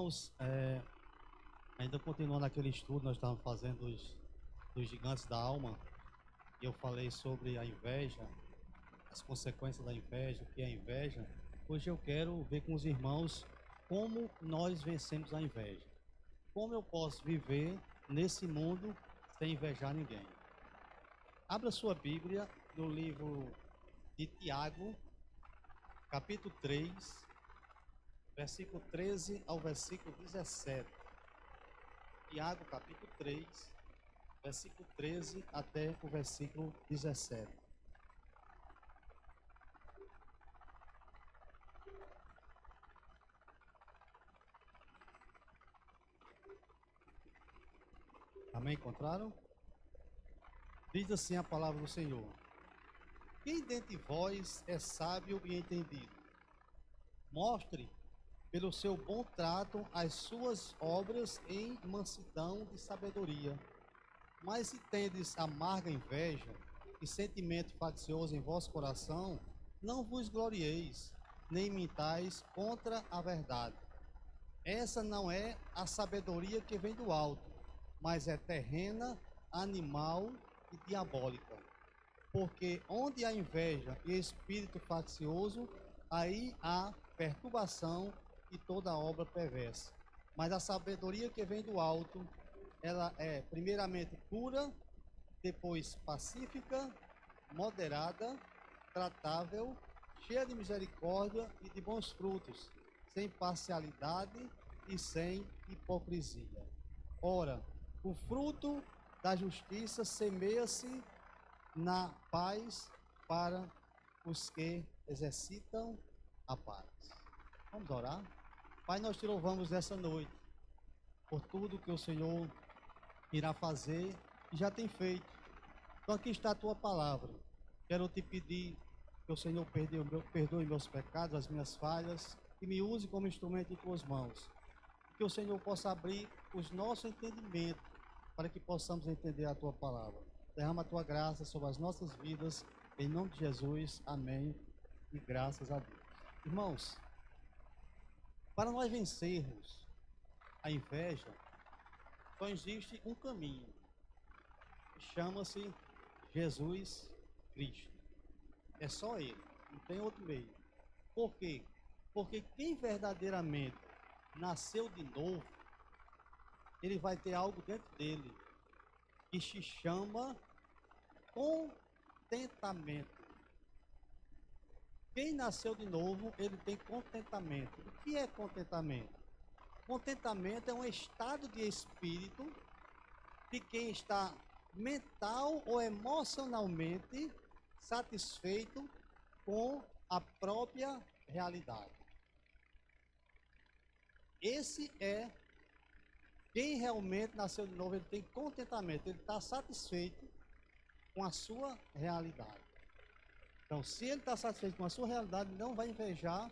Irmãos, ainda continuando aquele estudo, nós estávamos fazendo dos gigantes da alma, e eu falei sobre a inveja, as consequências da inveja, o que é a inveja. Hoje eu quero ver com os irmãos como nós vencemos a inveja. Como eu posso viver nesse mundo sem invejar ninguém. Abra sua Bíblia no livro de Tiago, capítulo 3, versículo 13 ao versículo 17. Tiago, capítulo 3, versículo 13 até o versículo 17. Amém? Encontraram? Diz assim a palavra do Senhor: Quem dentre vós é sábio e entendido? Mostre pelo seu bom trato as suas obras em mansidão de sabedoria. Mas se tendes amarga inveja e sentimento faccioso em vosso coração, não vos glorieis, nem mintais contra a verdade. Essa não é a sabedoria que vem do alto, mas é terrena, animal e diabólica. Porque onde há inveja e espírito faccioso, aí há perturbação e toda obra perversa. Mas a sabedoria que vem do alto, ela é primeiramente pura, depois pacífica, moderada, tratável, cheia de misericórdia e de bons frutos, sem parcialidade e sem hipocrisia. Ora, o fruto da justiça semeia-se na paz para os que exercitam a paz. Vamos orar? Pai, nós te louvamos nessa noite por tudo que o Senhor irá fazer e já tem feito. Então aqui está a tua palavra. Quero te pedir que o Senhor perdoe meus pecados, as minhas falhas, e me use como instrumento em tuas mãos. Que o Senhor possa abrir os nossos entendimentos para que possamos entender a tua palavra. Derrama a tua graça sobre as nossas vidas, em nome de Jesus. Amém. E graças a Deus. Irmãos, para nós vencermos a inveja, só existe um caminho. Chama-se Jesus Cristo. É só Ele, não tem outro meio. Por quê? Porque quem verdadeiramente nasceu de novo, ele vai ter algo dentro dele que se chama contentamento. Quem nasceu de novo, ele tem contentamento. O que é contentamento? Contentamento é um estado de espírito de quem está mental ou emocionalmente satisfeito com a própria realidade. Esse é quem realmente nasceu de novo, ele tem contentamento, ele está satisfeito com a sua realidade. Então, se ele está satisfeito com a sua realidade, não vai invejar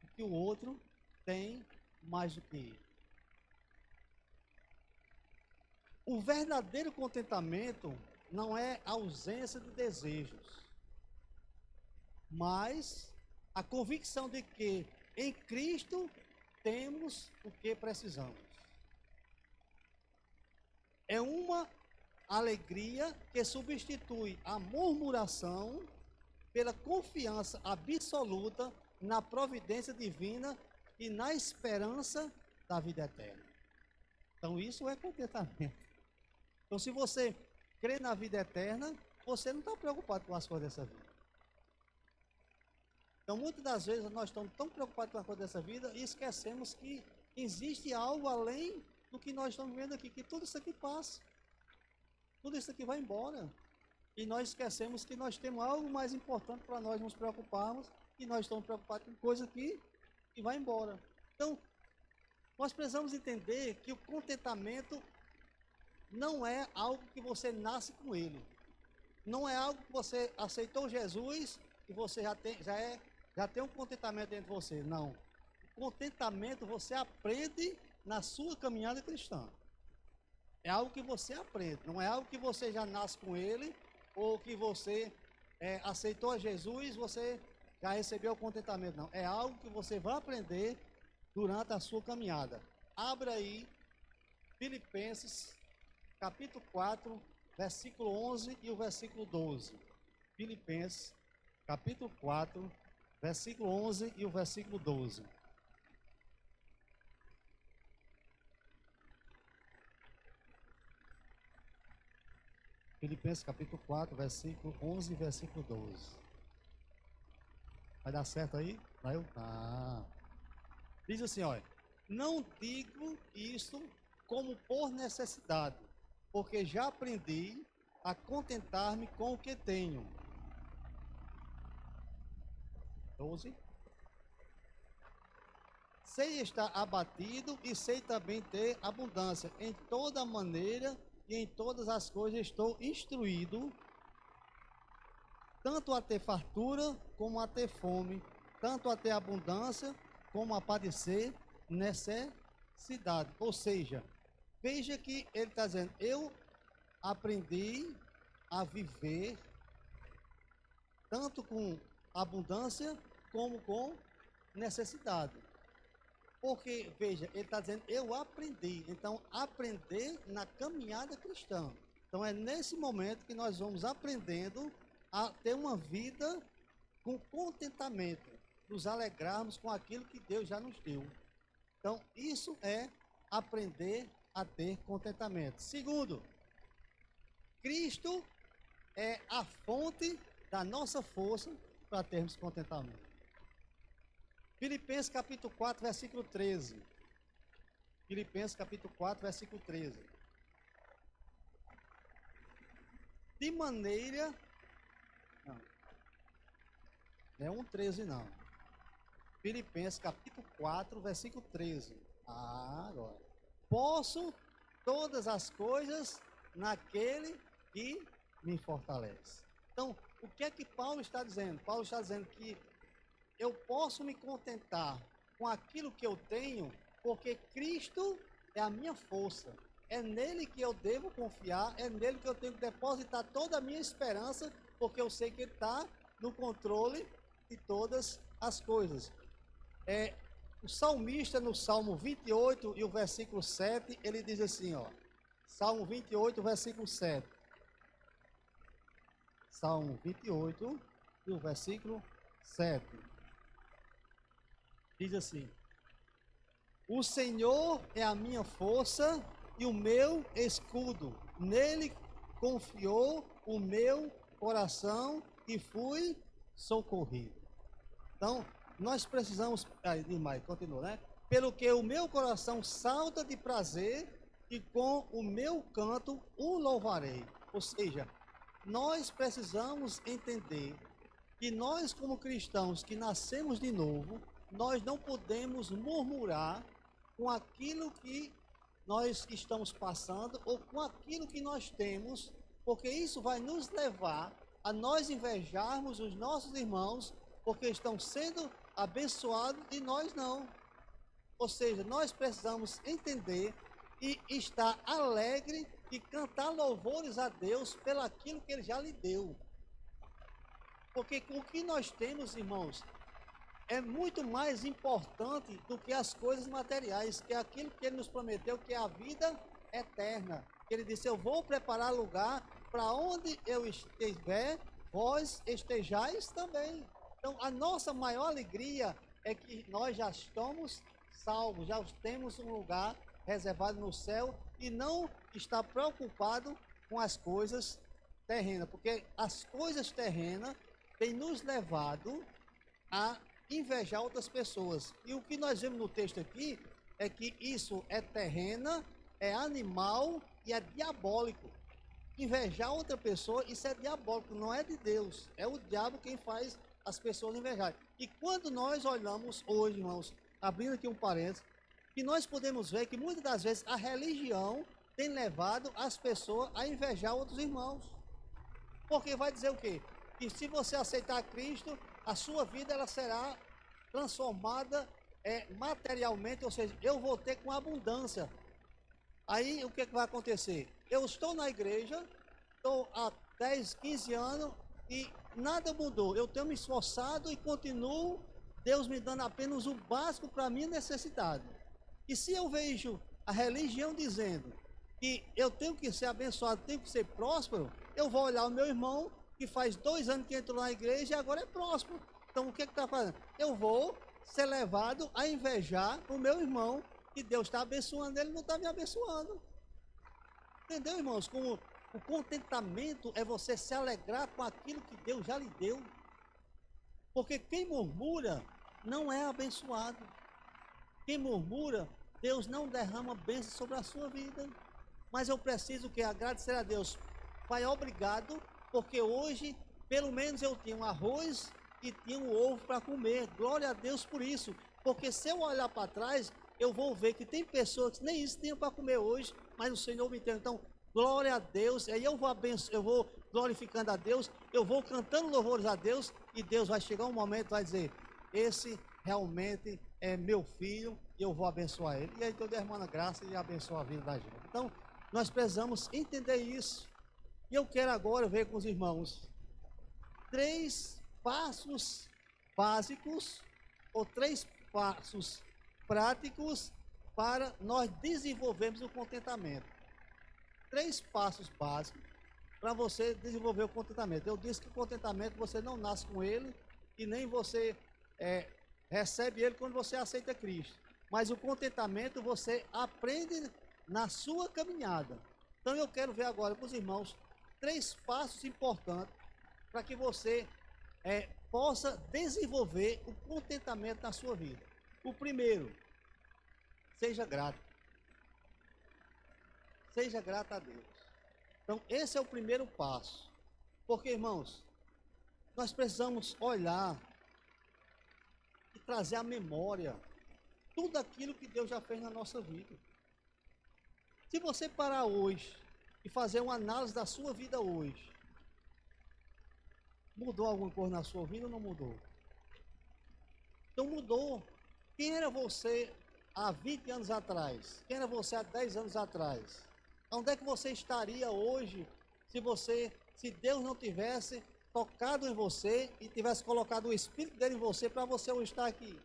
o que o outro tem mais do que ele. O verdadeiro contentamento não é a ausência de desejos, mas a convicção de que em Cristo temos o que precisamos. É uma alegria que substitui a murmuração pela confiança absoluta na providência divina e na esperança da vida eterna. Então isso é contentamento. Então se você crê na vida eterna, você não está preocupado com as coisas dessa vida. Então muitas das vezes nós estamos tão preocupados com as coisas dessa vida e esquecemos que existe algo além do que nós estamos vendo aqui, que tudo isso aqui passa. Tudo isso aqui vai embora. E nós esquecemos que nós temos algo mais importante para nós nos preocuparmos e nós estamos preocupados com coisa que vai embora. Então, nós precisamos entender que o contentamento não é algo que você nasce com ele. Não é algo que você aceitou Jesus e você já tem um contentamento dentro de você. Não. O contentamento você aprende na sua caminhada cristã. É algo que você aprende, não é algo que você já nasce com ele, ou que você aceitou a Jesus, você já recebeu o contentamento, não. É algo que você vai aprender durante a sua caminhada. Abra aí Filipenses, capítulo 4, versículo 11 e o versículo 12. Filipenses, capítulo 4, versículo 11 e o versículo 12. Filipenses, capítulo 4, versículo 11 e versículo 12. Vai dar certo aí? Vai? Diz assim, olha. Não digo isto como por necessidade, porque já aprendi a contentar-me com o que tenho. 12. Sei estar abatido e sei também ter abundância. Em toda maneira e em todas as coisas estou instruído, tanto a ter fartura como a ter fome, tanto a ter abundância como a padecer necessidade. Ou seja, veja que ele está dizendo, eu aprendi a viver tanto com abundância como com necessidade. Porque, veja, ele está dizendo, eu aprendi. Então, aprender na caminhada cristã. Então, é nesse momento que nós vamos aprendendo a ter uma vida com contentamento, nos alegrarmos com aquilo que Deus já nos deu. Então, isso é aprender a ter contentamento. Segundo, Cristo é a fonte da nossa força para termos contentamento. Filipenses capítulo 4, versículo 13. Filipenses capítulo 4, versículo 13. De maneira... Não é 1,13 não. Filipenses capítulo 4, versículo 13. Agora. Posso todas as coisas naquele que me fortalece. Então, o que é que Paulo está dizendo? Paulo está dizendo que eu posso me contentar com aquilo que eu tenho, porque Cristo é a minha força. É nele que eu devo confiar, é nele que eu tenho que depositar toda a minha esperança, porque eu sei que ele está no controle de todas as coisas. O salmista, no Salmo 28 e o versículo 7, ele diz assim, ó. Salmo 28, versículo 7. Salmo 28 e o versículo 7. Diz assim: o Senhor é a minha força e o meu escudo. Nele confiou o meu coração e fui socorrido. Então, nós precisamos... demais, continua, né? Pelo que o meu coração salta de prazer e com o meu canto o louvarei. Ou seja, nós precisamos entender que nós, como cristãos que nascemos de novo, nós não podemos murmurar com aquilo que nós estamos passando ou com aquilo que nós temos, porque isso vai nos levar a nós invejarmos os nossos irmãos, porque estão sendo abençoados e nós não. Ou seja, nós precisamos entender e estar alegre e cantar louvores a Deus pelo aquilo que Ele já lhe deu. Porque o que nós temos, irmãos, é muito mais importante do que as coisas materiais, que é aquilo que Ele nos prometeu, que é a vida eterna. Ele disse, eu vou preparar lugar para onde eu estiver, vós estejais também. Então, a nossa maior alegria é que nós já estamos salvos, já temos um lugar reservado no céu e não está preocupado com as coisas terrenas, porque as coisas terrenas têm nos levado a invejar outras pessoas. E o que nós vemos no texto aqui é que isso é terrena, é animal e é diabólico. Invejar outra pessoa, isso é diabólico, não é de Deus. É o diabo quem faz as pessoas invejarem. E quando nós olhamos hoje, irmãos, abrindo aqui um parênteses, que nós podemos ver que muitas das vezes a religião tem levado as pessoas a invejar outros irmãos. Porque vai dizer o quê? Que se você aceitar Cristo, a sua vida ela será transformada materialmente, ou seja, eu vou ter com abundância. Aí o que vai acontecer? Eu estou na igreja, estou há 10, 15 anos e nada mudou. Eu tenho me esforçado e continuo Deus me dando apenas o básico para a minha necessidade. E se eu vejo a religião dizendo que eu tenho que ser abençoado, tenho que ser próspero, eu vou olhar o meu irmão que faz 2 anos que entrou na igreja e agora é próspero. Então o que está fazendo? Eu vou ser levado a invejar o meu irmão, que Deus está abençoando, ele não está me abençoando. Entendeu, irmãos? Como o contentamento é você se alegrar com aquilo que Deus já lhe deu. Porque quem murmura não é abençoado. Quem murmura, Deus não derrama bênção sobre a sua vida. Mas eu preciso que agradecer a Deus. Pai, obrigado, porque hoje, pelo menos eu tinha um arroz e tinha um ovo para comer. Glória a Deus por isso. Porque se eu olhar para trás, eu vou ver que tem pessoas que nem isso tinham para comer hoje, mas o Senhor me tem. Então, glória a Deus. Aí eu vou glorificando a Deus, eu vou cantando louvores a Deus, e Deus vai chegar um momento e vai dizer: esse realmente é meu filho, e eu vou abençoar ele. E aí Deus derrama graça e abençoa a vida da gente. Então, nós precisamos entender isso. E eu quero agora ver com os irmãos 3 passos básicos, ou 3 passos práticos para nós desenvolvermos o contentamento. 3 passos básicos para você desenvolver o contentamento. Eu disse que o contentamento você não nasce com ele e nem você recebe ele quando você aceita Cristo. Mas o contentamento você aprende na sua caminhada. Então eu quero ver agora com os irmãos 3 passos importantes para que você possa desenvolver o contentamento na sua vida. O primeiro, seja grato. Seja grato a Deus. Então, esse é o primeiro passo. Porque, irmãos, nós precisamos olhar e trazer à memória tudo aquilo que Deus já fez na nossa vida. Se você parar hoje e fazer uma análise da sua vida hoje, mudou alguma coisa na sua vida ou não mudou? Então mudou. Quem era você há 20 anos atrás? Quem era você há 10 anos atrás? Onde é que você estaria hoje se Deus não tivesse tocado em você e tivesse colocado o Espírito dele em você para você hoje estar aqui?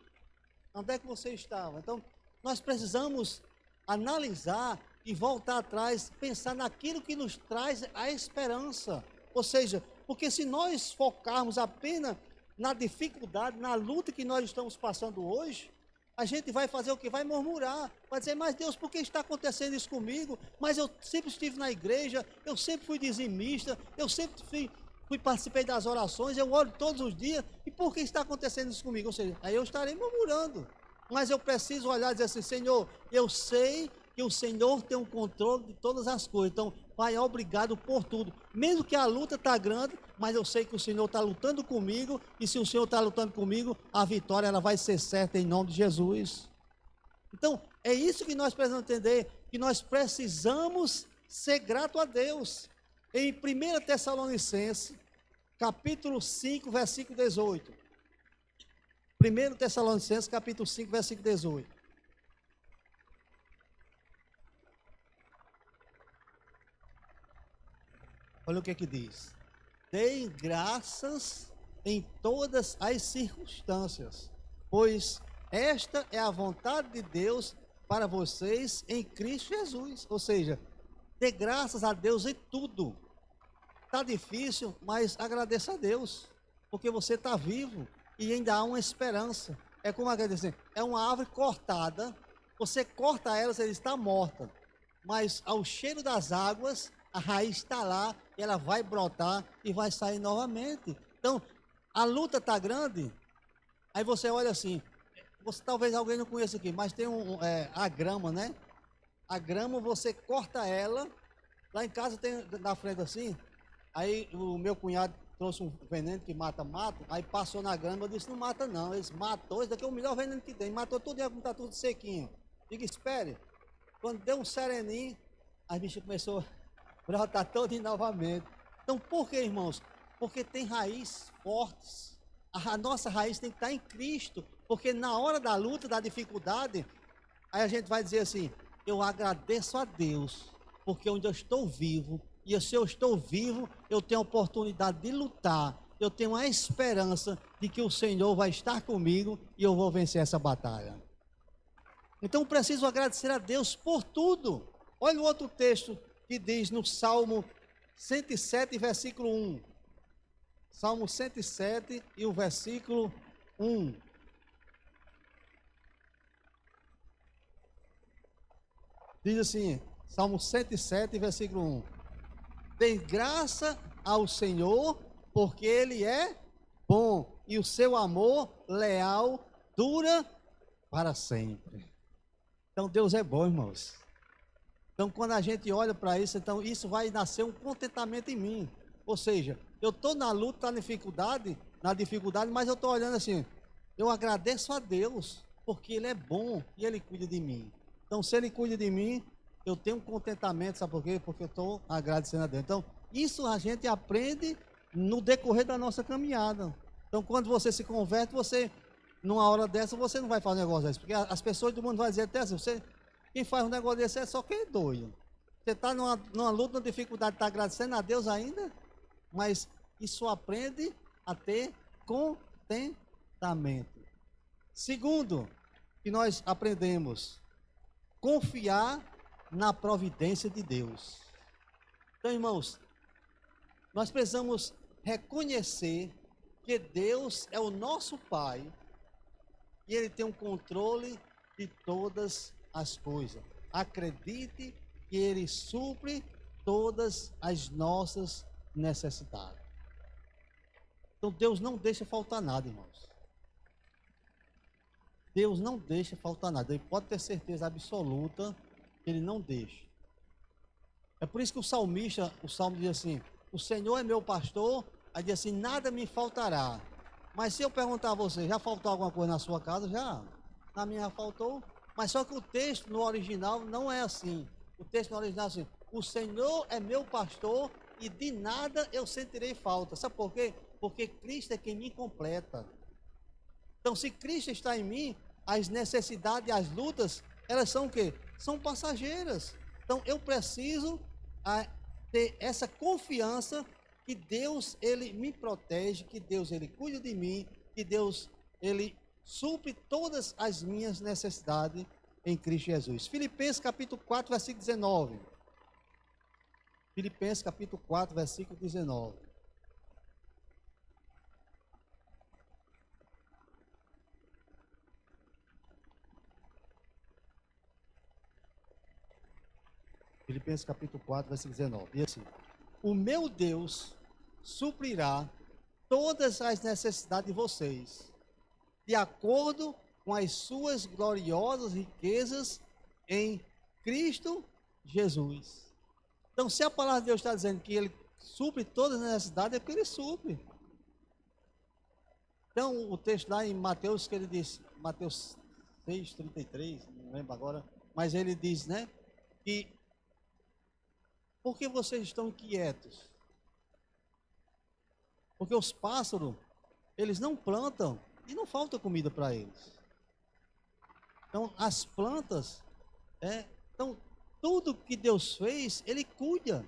Onde é que você estava? Então, nós precisamos analisar e voltar atrás, pensar naquilo que nos traz a esperança. Ou seja, porque se nós focarmos apenas na dificuldade, na luta que nós estamos passando hoje, a gente vai fazer o que? Vai murmurar, vai dizer: mas Deus, por que está acontecendo isso comigo? Mas eu sempre estive na igreja, eu sempre fui dizimista, eu sempre participei das orações, eu oro todos os dias, e por que está acontecendo isso comigo? Ou seja, aí eu estarei murmurando. Mas eu preciso olhar e dizer assim: Senhor, eu sei que o Senhor tem o controle de todas as coisas. Então, Pai, obrigado por tudo. Mesmo que a luta está grande, mas eu sei que o Senhor está lutando comigo, e se o Senhor está lutando comigo, a vitória ela vai ser certa em nome de Jesus. Então, é isso que nós precisamos entender, que nós precisamos ser grato a Deus. Em 1 Tessalonicenses, capítulo 5, versículo 18. 1 Tessalonicenses, capítulo 5, versículo 18. Olha o que diz: deem graças em todas as circunstâncias, pois esta é a vontade de Deus para vocês em Cristo Jesus. Ou seja, dê graças a Deus em tudo. Está difícil, mas agradeça a Deus, porque você está vivo e ainda há uma esperança. É como agradecer: é uma árvore cortada, você corta ela, você está morta, mas ao cheiro das águas, a raiz está lá, e ela vai brotar e vai sair novamente. Então, a luta está grande, aí você olha assim, talvez alguém não conheça aqui, mas tem a grama, né? A grama, você corta ela, lá em casa tem na frente assim, aí o meu cunhado trouxe um veneno que mata mato, aí passou na grama, eu disse: não mata não, eles matou, esse daqui é o melhor veneno que tem, matou tudo, como está tudo sequinho. Diga: espere. Quando deu um sereninho, as bichas começou brotar todo novamente. Então, por que, irmãos? Porque tem raízes fortes. A nossa raiz tem que estar em Cristo, porque na hora da luta, da dificuldade, aí a gente vai dizer assim: eu agradeço a Deus, porque onde eu estou vivo, e se eu estou vivo, eu tenho a oportunidade de lutar, eu tenho a esperança de que o Senhor vai estar comigo e eu vou vencer essa batalha. Então preciso agradecer a Deus por tudo. Olha o outro texto que diz no Salmo 107, versículo 1. Salmo 107 e o versículo 1. Diz assim, Salmo 107, versículo 1. Dê graça ao Senhor, porque Ele é bom, e o seu amor leal dura para sempre. Então Deus é bom, irmãos. Então quando a gente olha para isso, então isso vai nascer um contentamento em mim. Ou seja, eu estou na luta, na dificuldade, mas eu estou olhando assim, eu agradeço a Deus, porque Ele é bom e Ele cuida de mim. Então se Ele cuida de mim, eu tenho um contentamento, sabe por quê? Porque eu estou agradecendo a Deus. Então isso a gente aprende no decorrer da nossa caminhada. Então quando você se converte, você, numa hora dessa, você não vai fazer um negócio desse, porque as pessoas do mundo vão dizer até assim, quem faz um negócio desse é só quem é doido. Você está numa luta, numa dificuldade, está agradecendo a Deus ainda, mas isso aprende a ter contentamento. Segundo, que nós aprendemos, confiar na providência de Deus. Então, irmãos, nós precisamos reconhecer que Deus é o nosso Pai e Ele tem um controle de todas as coisas. Acredite que Ele supre todas as nossas necessidades. Então Deus não deixa faltar nada, irmãos. Deus não deixa faltar nada. Ele pode ter certeza absoluta que Ele não deixa. É por isso que o salmista, o salmo diz assim, o Senhor é meu pastor, aí diz assim, nada me faltará. Mas se eu perguntar a você, já faltou alguma coisa na sua casa? Já. Na minha já faltou. Mas só que o texto no original não é assim. O texto no original é assim, o Senhor é meu pastor e de nada eu sentirei falta. Sabe por quê? Porque Cristo é quem me completa. Então se Cristo está em mim, as necessidades, as lutas, elas são o quê? São passageiras. Então eu preciso ter essa confiança que Deus, Ele me protege, que Deus, Ele cuida de mim, que Deus, Ele supre todas as minhas necessidades em Cristo Jesus. Filipenses capítulo 4, versículo 19. Filipenses capítulo 4, versículo 19. Filipenses capítulo 4, versículo 19. E assim, o meu Deus suprirá todas as necessidades de vocês, de acordo com as suas gloriosas riquezas em Cristo Jesus. Então, se a palavra de Deus está dizendo que Ele supre todas as necessidades, é porque Ele supre. Então, o texto lá em Mateus, que ele diz, Mateus 6:33, não lembro agora, mas ele diz, né, que por que vocês estão inquietos? Porque os pássaros, eles não plantam e não falta comida para eles. Então, as plantas, então, tudo que Deus fez, Ele cuida.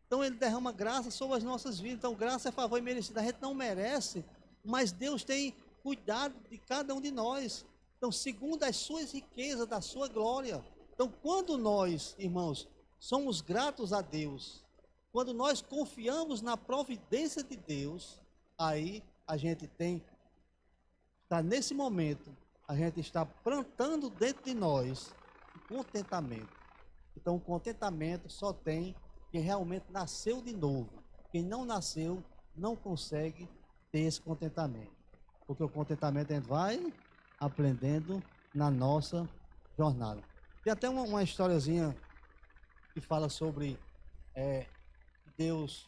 Então, Ele derrama graça sobre as nossas vidas. Então, graça é favor e merecido. A gente não merece, mas Deus tem cuidado de cada um de nós. Então, segundo as suas riquezas, da sua glória. Então, quando nós, irmãos, somos gratos a Deus, quando nós confiamos na providência de Deus, aí a gente está nesse momento, a gente está plantando dentro de nós contentamento. Então, o contentamento só tem quem realmente nasceu de novo. Quem não nasceu, não consegue ter esse contentamento. Porque o contentamento a gente vai aprendendo na nossa jornada. Tem até uma historiazinha que fala sobre Deus,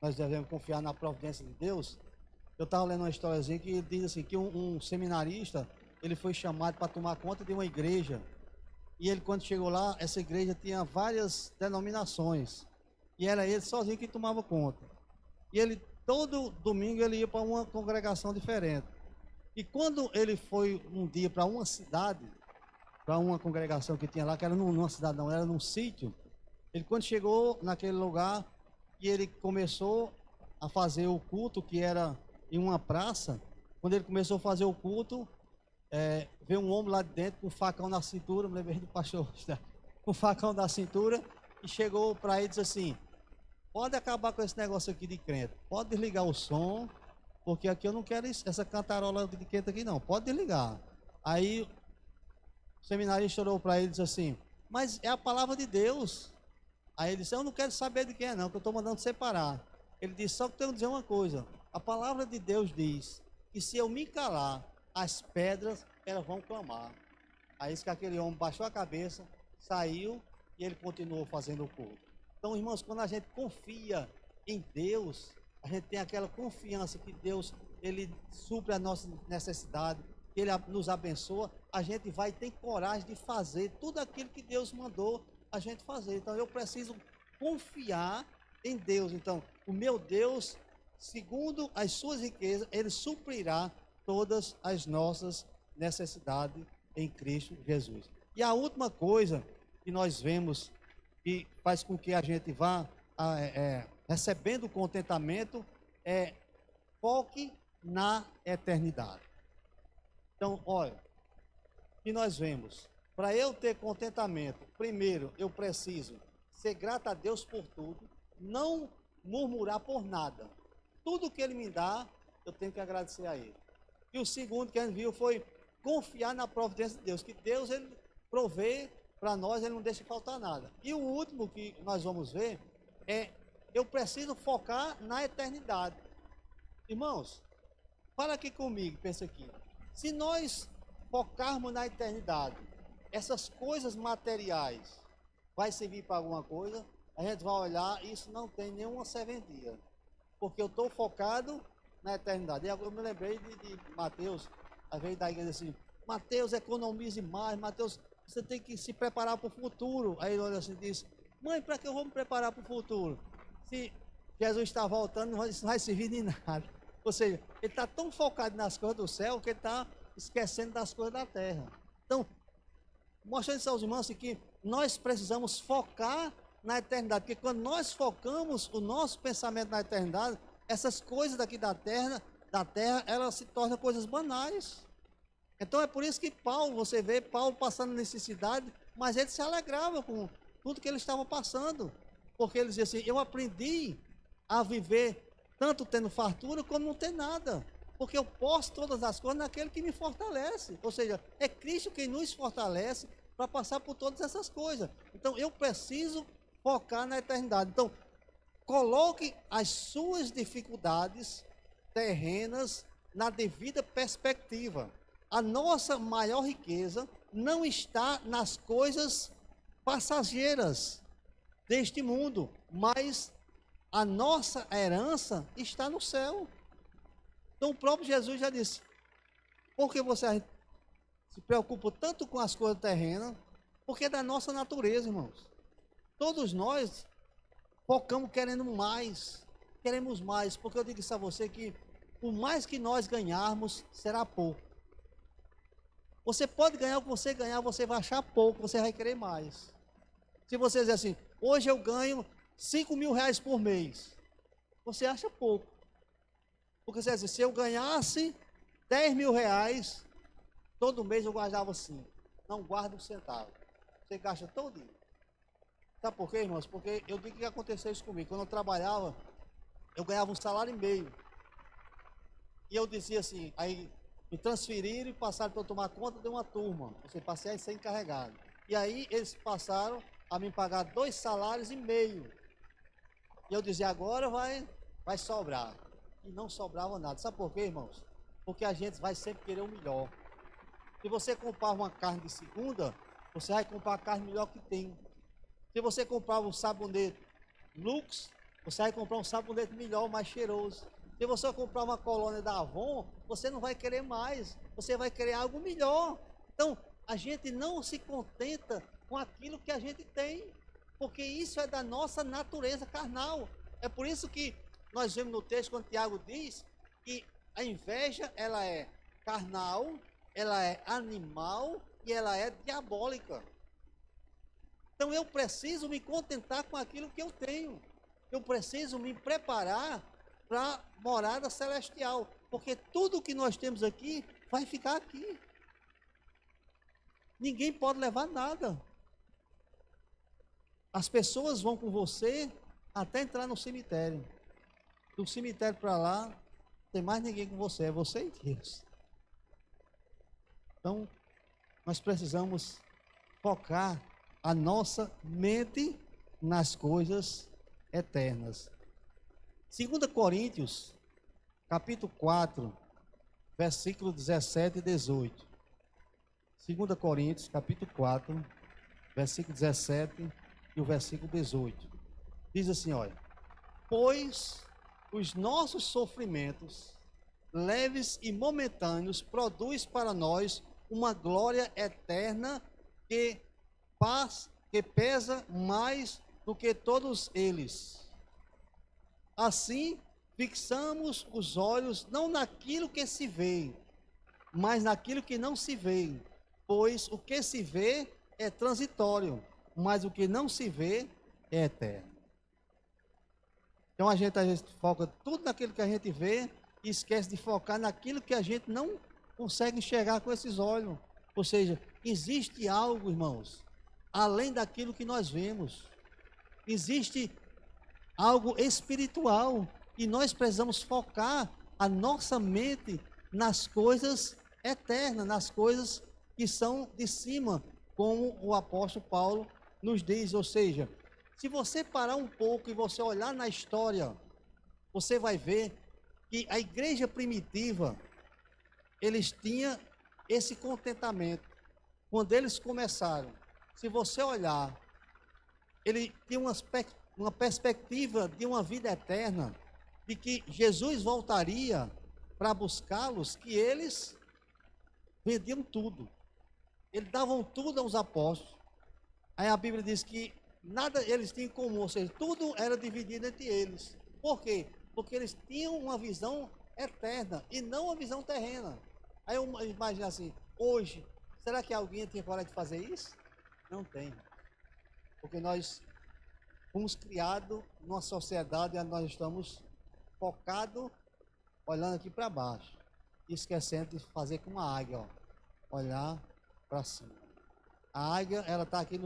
nós devemos confiar na providência de Deus. Eu estava lendo uma historiazinha que diz assim, que um seminarista, ele foi chamado para tomar conta de uma igreja. E ele, quando chegou lá, essa igreja tinha várias denominações. E era ele sozinho que tomava conta. E ele, todo domingo, ele ia para uma congregação diferente. E quando ele foi um dia para uma cidade, para uma congregação que tinha lá, que era numa cidade não, era num sítio, ele quando chegou naquele lugar, e ele começou a fazer o culto, que era em uma praça, quando ele começou a fazer o culto, veio um homem lá de dentro com um facão na cintura, me lembrei do pastor, com um facão na cintura, e chegou para ele e disse assim: pode acabar com esse negócio aqui de crente, pode desligar o som, porque aqui eu não quero essa cantarola de crente aqui não, pode desligar. Aí o seminarista olhou para ele e disse assim: mas é a palavra de Deus. Aí ele disse: eu não quero saber de quem é não, que eu estou mandando separar. Ele disse: só que tenho que dizer uma coisa, a palavra de Deus diz que se eu me calar, as pedras elas vão clamar. Aí disse que aquele homem baixou a cabeça, saiu e ele continuou fazendo o culto. Então, irmãos, quando a gente confia em Deus, a gente tem aquela confiança que Deus, ele supre a nossa necessidade, que ele nos abençoa, a gente vai ter coragem de fazer tudo aquilo que Deus mandou a gente fazer. Então, eu preciso confiar em Deus. Então, o meu Deus, segundo as suas riquezas, ele suprirá todas as nossas necessidades em Cristo Jesus. E a última coisa que nós vemos que faz com que a gente vá recebendo contentamento é foque na eternidade. Então, olha, o que nós vemos, para eu ter contentamento, primeiro eu preciso ser grato a Deus por tudo, não murmurar por nada. Tudo que Ele me dá, eu tenho que agradecer a Ele. E o segundo que a gente viu foi confiar na providência de Deus, que Deus ele provê para nós, Ele não deixa faltar nada. E o último que nós vamos ver é, eu preciso focar na eternidade. Irmãos, fala aqui comigo, pensa aqui. Se nós focarmos na eternidade, essas coisas materiais vai servir para alguma coisa, a gente vai olhar e isso não tem nenhuma serventia. Porque eu estou focado na eternidade. Eu me lembrei de Mateus, às vezes da igreja assim: Mateus, economize mais, Mateus, você tem que se preparar para o futuro. Aí ele olha assim e diz: mãe, para que eu vou me preparar para o futuro? Se Jesus está voltando, isso não vai servir de nada. Ou seja, ele está tão focado nas coisas do céu que ele está esquecendo das coisas da terra. Então, mostrando isso aos irmãos assim, que nós precisamos focar na eternidade, porque quando nós focamos o nosso pensamento na eternidade, essas coisas daqui da terra, elas se tornam coisas banais. Então é por isso que Paulo, você vê Paulo passando necessidade, mas ele se alegrava com tudo que ele estava passando, porque ele dizia assim: eu aprendi a viver tanto tendo fartura como não ter nada, porque eu posso todas as coisas naquele que me fortalece. Ou seja, é Cristo quem nos fortalece para passar por todas essas coisas. Então eu preciso focar na eternidade. Então, coloque as suas dificuldades terrenas na devida perspectiva. A nossa maior riqueza não está nas coisas passageiras deste mundo, mas a nossa herança está no céu. Então o próprio Jesus já disse: por que você se preocupa tanto com as coisas terrenas? Porque é da nossa natureza, irmãos. Todos nós focamos querendo mais, queremos mais, porque eu digo isso a você que por mais que nós ganharmos, será pouco. Você pode ganhar o que você ganhar, você vai achar pouco, você vai querer mais. Se você dizer assim: hoje eu ganho 5 mil reais por mês, você acha pouco. Porque você diz assim: se eu ganhasse 10 mil reais, todo mês eu guardava 5. Não guarda um centavo. Você gasta todo dia. Sabe por quê, irmãos? Porque eu digo que aconteceu isso comigo. Quando eu trabalhava, eu ganhava um salário e meio. E eu dizia assim, aí me transferiram e passaram para eu tomar conta de uma turma. Você passei a ser encarregado. E aí eles passaram a me pagar 2 salários e meio. E eu dizia: agora vai sobrar. E não sobrava nada. Sabe por quê, irmãos? Porque a gente vai sempre querer o melhor. Se você comprar uma carne de segunda, você vai comprar a carne melhor que tem. Se você comprar um sabonete Lux, você vai comprar um sabonete melhor, mais cheiroso. Se você comprar uma colônia da Avon, você não vai querer mais, você vai querer algo melhor. Então, a gente não se contenta com aquilo que a gente tem, porque isso é da nossa natureza carnal. É por isso que nós vemos no texto, quando Tiago diz que a inveja, ela é carnal, ela é animal e ela é diabólica. Então eu preciso me contentar com aquilo que eu tenho. Eu preciso me preparar para a morada celestial, porque tudo que nós temos aqui vai ficar aqui. ninguém pode levar nada. As pessoas vão com você até entrar no cemitério. Do cemitério para lá, não tem mais ninguém com você, é você e Deus. Então, nós precisamos focar a nossa mente nas coisas eternas. 2 Coríntios, capítulo 4, versículo 17 e 18. 2 Coríntios, capítulo 4, versículo 17 e o versículo 18. Diz assim, olha: pois os nossos sofrimentos, leves e momentâneos, produz para nós uma glória eterna que pesa mais do que todos eles. Assim, fixamos os olhos não naquilo que se vê, mas naquilo que não se vê, pois o que se vê é transitório, mas o que não se vê é eterno. Então a gente foca tudo naquilo que a gente vê e esquece de focar naquilo que a gente não consegue enxergar com esses olhos. Ou seja, existe algo, irmãos, além daquilo que nós vemos. Existe algo espiritual e nós precisamos focar a nossa mente nas coisas eternas, nas coisas que são de cima, como o apóstolo Paulo nos diz. Ou seja, se você parar um pouco e você olhar na história, você vai ver que a igreja primitiva, eles tinham esse contentamento. Quando eles começaram, se você olhar, ele tinha uma perspectiva de uma vida eterna, de que Jesus voltaria para buscá-los, que eles vendiam tudo. Eles davam tudo aos apóstolos. Aí a Bíblia diz que nada eles tinham em comum, ou seja, tudo era dividido entre eles. Por quê? Porque eles tinham uma visão eterna e não uma visão terrena. Aí eu imagino assim, hoje, será que alguém tem coragem de fazer isso? Não tem. Porque nós fomos criados numa sociedade onde nós estamos focados, olhando aqui para baixo, esquecendo de fazer como a águia, ó, olhar para cima. A águia, ela está aqui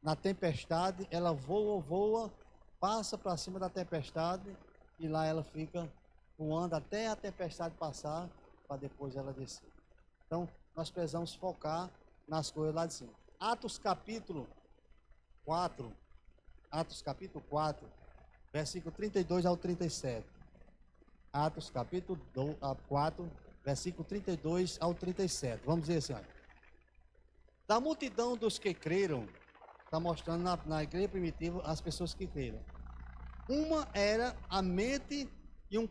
na tempestade, ela voa, passa para cima da tempestade e lá ela fica voando até a tempestade passar, para depois ela descer. Então, nós precisamos focar nas coisas lá de cima. Atos capítulo 4, versículo 32 ao 37. Atos capítulo 4, versículo 32 ao 37. Vamos dizer assim, olha. Da multidão dos que creram, está mostrando na igreja primitiva as pessoas que creram. Uma era a mente e um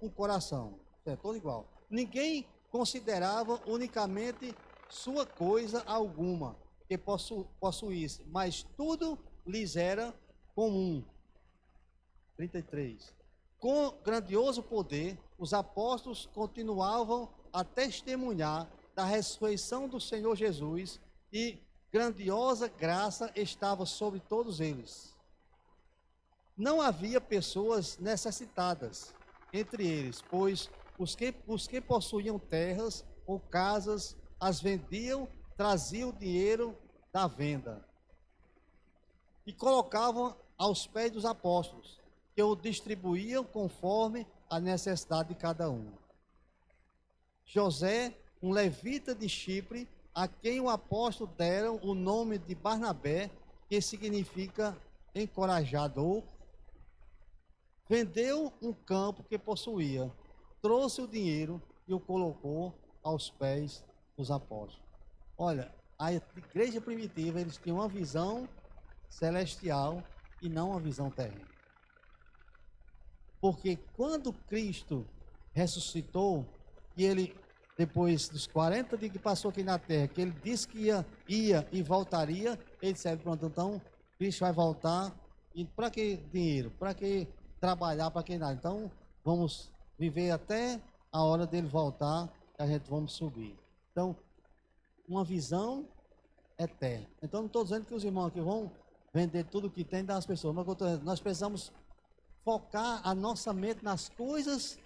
coração. É todo igual. Ninguém considerava unicamente sua coisa alguma que possuísse, mas tudo lhes era comum. 33. Com grandioso poder, os apóstolos continuavam a testemunhar da ressurreição do Senhor Jesus e grandiosa graça estava sobre todos eles. Não havia pessoas necessitadas entre eles, pois os que possuíam terras ou casas as vendiam, traziam o dinheiro da venda e colocavam aos pés dos apóstolos, que o distribuíam conforme a necessidade de cada um. José, um levita de Chipre, a quem o apóstolo deram o nome de Barnabé, que significa encorajador, vendeu um campo que possuía, trouxe o dinheiro e o colocou aos pés dos apóstolos. Olha, a igreja primitiva, eles tinham uma visão celestial e não uma visão terrena. Porque quando Cristo ressuscitou, e ele, depois dos 40 dias que passou aqui na terra, que ele disse que ia e voltaria, ele disse, pronto, então Cristo vai voltar, e para que dinheiro? Para que trabalhar? Para que nada? Então vamos viver até a hora dele voltar, que a gente vamos subir. Então, uma visão eterna. Então não estou dizendo que os irmãos aqui vão vender tudo que tem das pessoas, mas nós precisamos focar a nossa mente nas coisas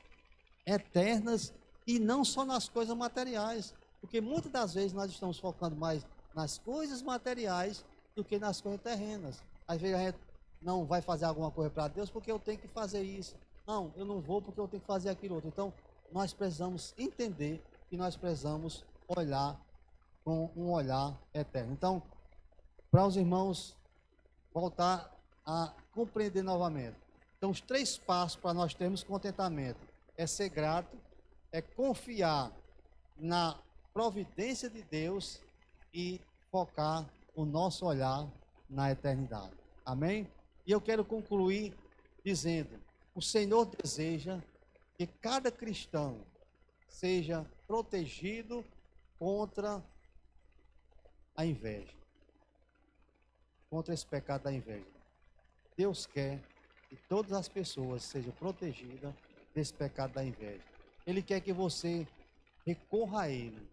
eternas e não só nas coisas materiais, Porque muitas das vezes nós estamos focando mais nas coisas materiais do que nas coisas terrenas. Às vezes a gente não vai fazer alguma coisa para Deus porque eu tenho que fazer isso. Não, eu não vou porque eu tenho que fazer aquilo outro. Então, nós precisamos entender que nós precisamos olhar com um olhar eterno. Então, para os irmãos voltar a compreender novamente. Então, os 3 passos para nós termos contentamento é ser grato, é confiar na providência de Deus e focar o nosso olhar na eternidade. Amém? E eu quero concluir dizendo: o Senhor deseja que cada cristão seja protegido contra a inveja, contra esse pecado da inveja. Deus quer que todas as pessoas sejam protegidas desse pecado da inveja. Ele quer que você recorra a Ele,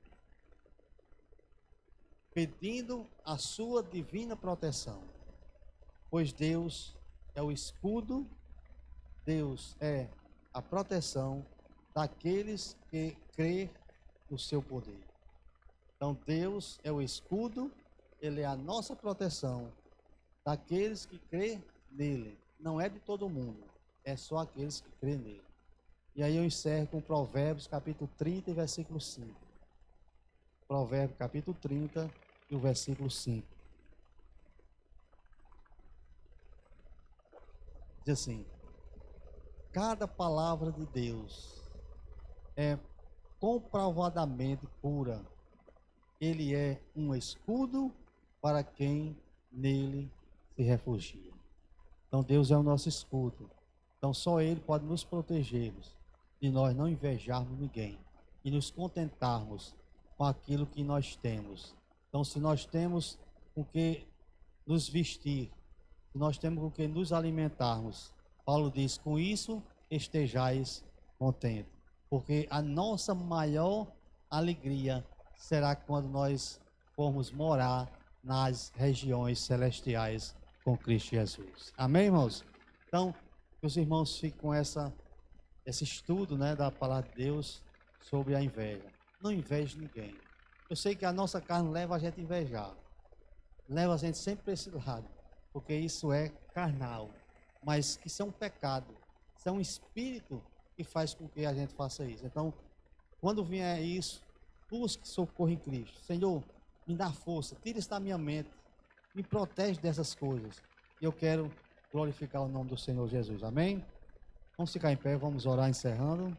pedindo a sua divina proteção, pois Deus é o escudo, Deus é a proteção daqueles que crêem no seu poder. Então Deus é o escudo, Ele é a nossa proteção daqueles que crêem nele. Não é de todo mundo, é só aqueles que crêem nele. E aí eu encerro com Provérbios capítulo 30 e versículo 5. Provérbios capítulo 30 e o versículo 5. Diz assim: cada palavra de Deus é comprovadamente pura. Ele é um escudo para quem nele se refugia. Então Deus é o nosso escudo. Então só Ele pode nos proteger de nós não invejarmos ninguém e nos contentarmos com aquilo que nós temos. Então, se nós temos com que nos vestir, se nós temos com que nos alimentarmos, Paulo diz: com isso estejais contentes, porque a nossa maior alegria será quando nós formos morar nas regiões celestiais com Cristo Jesus. Amém, irmãos? Então, que os irmãos fiquem com esse estudo, né, da palavra de Deus sobre a inveja. Não inveje ninguém. Eu sei que a nossa carne leva a gente a invejar, leva a gente sempre para esse lado, porque isso é carnal, mas isso é um pecado, isso é um espírito que faz com que a gente faça isso. Então, quando vier isso, busque socorro em Cristo. Senhor, me dá força, tira isso da minha mente, me protege dessas coisas. E eu quero glorificar o nome do Senhor Jesus. Amém? Vamos ficar em pé, vamos orar encerrando.